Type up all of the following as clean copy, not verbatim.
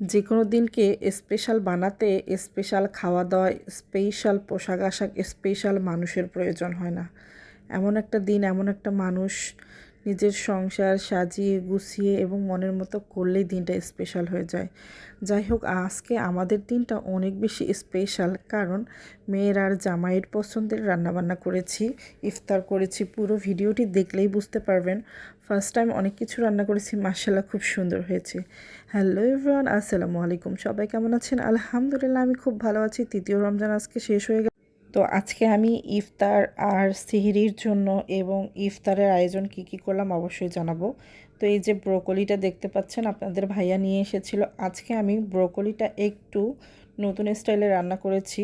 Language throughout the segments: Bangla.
যেকোনো দিনকে স্পেশাল বানাতে স্পেশাল খাওয়া দাওয়া, স্পেশাল পোশাক আশাক, স্পেশাল মানুষের প্রয়োজন হয় না। এমন একটা দিন, এমন একটা মানুষ নিজের সংসার সাজিয়ে গুছিয়ে এবং মনের মতো করলেই দিনটা স্পেশাল হয়ে যায়। যাই হোক, আজকে আমাদের দিনটা অনেক বেশি স্পেশাল, কারণ মেয়ের আর জামাইয়ের পছন্দের রান্নাবান্না করেছি, ইফতার করেছি। পুরো ভিডিওটি দেখলেই বুঝতে পারবেন। ফার্স্ট টাইম অনেক কিছু রান্না করেছি, মাশাআল্লাহ খুব সুন্দর হয়েছে। হ্যালো এভরিওয়ান, আসসালামু আলাইকুম। সবাই কেমন আছেন? আলহামদুলিল্লাহ, আমি খুব ভালো আছি। তৃতীয় রমজান আজকে শেষ হয়ে গেল। তো আজকে আমি ইফতার আর সিহরির জন্য এবং ইফতারের আয়োজন কি করলাম অবশ্যই জানাবো। তো এই যে ব্রোকলিটা দেখতে পাচ্ছেন, আপনাদের ভাইয়া নিয়ে এসেছিল। আজকে আমি ব্রোকলিটা একটু নতুন স্টাইলে রান্না করেছি।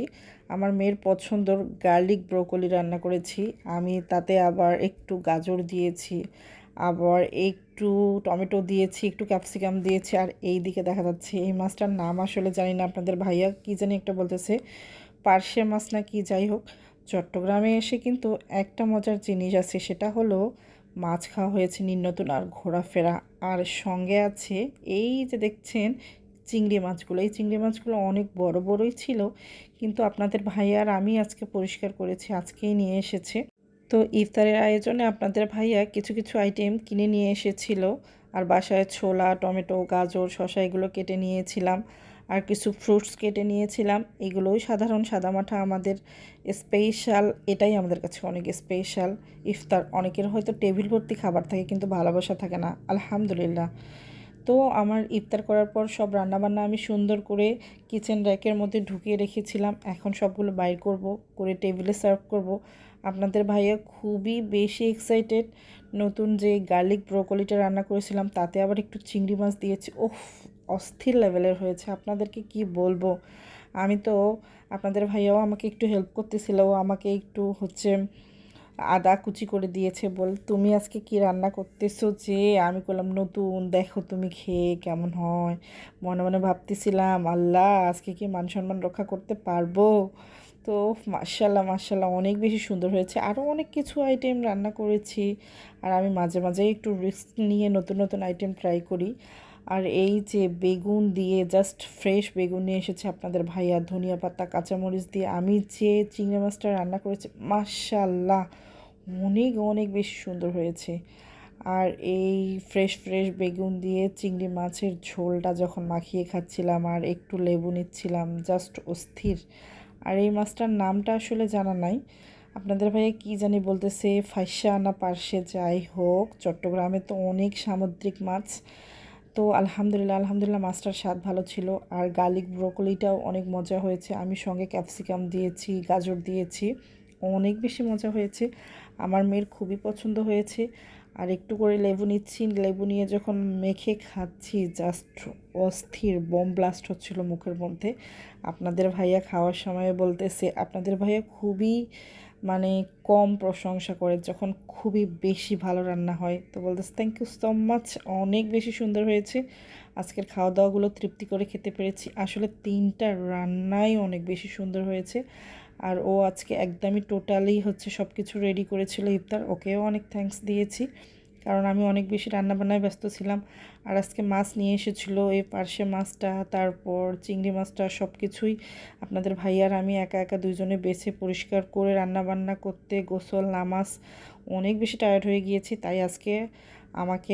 আমার মেয়ের পছন্দর গার্লিক ব্রোকলি রান্না করেছি। আমি তাতে আবার একটু গাজর দিয়েছি, আবার একটু টমেটো দিয়েছি, একটু ক্যাপসিকাম দিয়েছি। আর এই দিকে দেখা যাচ্ছে এই মাছটার নাম আসলে জানি না, আপনাদের ভাইয়া কী জানি একটা বলতেছে, পার্শে মাছ না কি, যাই হোক। চট্টগ্রামে এসে কিন্তু একটা মজার জিনিস আছে, সেটা হলো মাছ খাওয়া হয়েছে নতুন আর ঘোরাফেরা। আর সঙ্গে আছে এই যে দেখছেন চিংড়ি মাছগুলো। এই চিংড়ি মাছগুলো অনেক বড় বড়ই ছিল, কিন্তু আপনাদের ভাইয়া আর আমি আজকে পরিষ্কার করেছি, আজকেই নিয়ে এসেছে। তো ইফতারের আয়োজনে আপনাদের ভাইয়া কিছু কিছু আইটেম কিনে নিয়ে এসেছিল। আর বাসায় ছোলা, টমেটো, গাজর, শসা এগুলো কেটে নিয়েছিলাম। আর কিছু ফ্রুটস কেটে নিয়েছিলাম। এগুলোই সাধারণ সাদামাঠা আমাদের স্পেশাল, এটাই আমাদের কাছে অনেক স্পেশাল ইফতার। অনেকের হয়তো টেবিল ভর্তি খাবার থাকে কিন্তু ভালোবাসা থাকে না, আলহামদুলিল্লাহ। তো আমার ইফতার করার পর সব রান্নাবান্না আমি সুন্দর করে কিচেন র্যাকের মধ্যে ঢুকিয়ে রেখেছিলাম। এখন সবগুলো বাইর করব, করে টেবিলে সার্ভ করব। আপনাদের ভাইয়া খুবই বেশি এক্সাইটেড। নতুন যে গার্লিক ব্রোকলিটা রান্না করেছিলাম তাতে আবার একটু চিংড়ি মাছ দিয়েছি। ওফ, অস্থির লেভেলের হয়েছে, আপনাদেরকে কি বলবো। আমি তো, আপনাদের ভাইয়াও আমাকে একটু হেল্প করতেছিল, ও আমাকে একটু আদা কুচি করে দিয়েছে। বল, তুমি আজকে কি রান্না করতেছো? যে আমি করলাম নতুন, দেখো তুমি খেয়ে কেমন হয়। মনে মনে ভাবতেছিলাম, আল্লাহ আজকে কি মান সম্মান রক্ষা করতে পারবো। তো মাশাল্লাহ মাশাল্লাহ অনেক বেশি সুন্দর হয়েছে। আরও অনেক কিছু আইটেম রান্না করেছি। আর আমি মাঝে মাঝে একটু রিস্ক নিয়ে নতুন নতুন আইটেম ট্রাই করি। আর এই যে বেগুন দিয়ে, জাস্ট ফ্রেশ বেগুন নিয়ে এসেছে আপনাদের ভাইয়া, ধনিয়া পাতা, কাঁচামরিচ দিয়ে আমি যে চিংড়ি মাছটা রান্না করেছি, মাশাল্লাহ অনেক অনেক বেশি সুন্দর হয়েছে। আর এই ফ্রেশ ফ্রেশ বেগুন দিয়ে চিংড়ি মাছের ঝোলটা যখন মাখিয়ে খাচ্ছিলাম আর একটু লেবু নিচ্ছিলাম, জাস্ট অস্থির। আর এই মাছটার নামটা আসলে জানা নাই, আপনাদের ভাইয়া কী জানি বলতেছে, ফাইসা না পার্শে, যাই হোক। চট্টগ্রামে তো অনেক সামুদ্রিক মাছ। তো আলহামদুলিল্লাহ আলহামদুলিল্লাহ মাছটার স্বাদ ভালো ছিল। আর গার্লিক ব্রোকলিটাও অনেক মজা হয়েছে। আমি সঙ্গে ক্যাপসিকাম দিয়েছি, গাজর দিয়েছি, অনেক বেশি মজা হয়েছে। আমার মেয়ের খুবই পছন্দ হয়েছে। আর একটু করে লেবু নিচ্ছি, লেবু নিয়ে যখন মেখে খাচ্ছি, জাস্ট অস্থির বোম ব্লাস্ট হচ্ছিল মুখের মধ্যে। আপনাদের ভাইয়া খাওয়ার সময় বলতেছে, আপনাদের ভাইয়া খুবই মানে কম প্রশংসা করে যখন খুবই বেশি ভালো রান্না হয়। তো বলতেছে থ্যাংক ইউ সো মাচ, অনেক বেশি সুন্দর হয়েছে। আজকের খাওয়া দাওয়াগুলো তৃপ্তি করে খেতে পেরেছি। আসলে তিনটা রান্নাই অনেক বেশি সুন্দর হয়েছে। আর ও আজকে একদমই টোটালি সব কিছু রেডি করেছিল ইফতার, ওকেও অনেক থ্যাঙ্কস দিয়েছি, কারণ আমি অনেক বেশি রান্নাবান্নায় ব্যস্ত ছিলাম। আর আজকে মাছ নিয়ে এসেছিলো, এই পার্শে মাছটা, তারপর চিংড়ি মাছটা, সব কিছুই আপনাদের ভাইয়ার আমি একা একা দুইজনে বেছে পরিষ্কার করে রান্নাবান্না করতে, গোসল নামাজ, অনেক বেশি টায়ার্ড হয়ে গিয়েছি। তাই আজকে আমাকে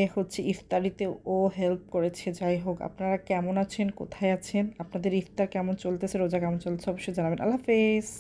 ইফতারিতে ও হেল্প করেছে। যাই হোক, আপনারা কেমন আছেন, কোথায় আছেন, আপনাদের ইফতার কেমন চলতেছে, রোজা কেমন চলছে, অবশ্যই জানাবেন। আল্লাহ হাফেজ।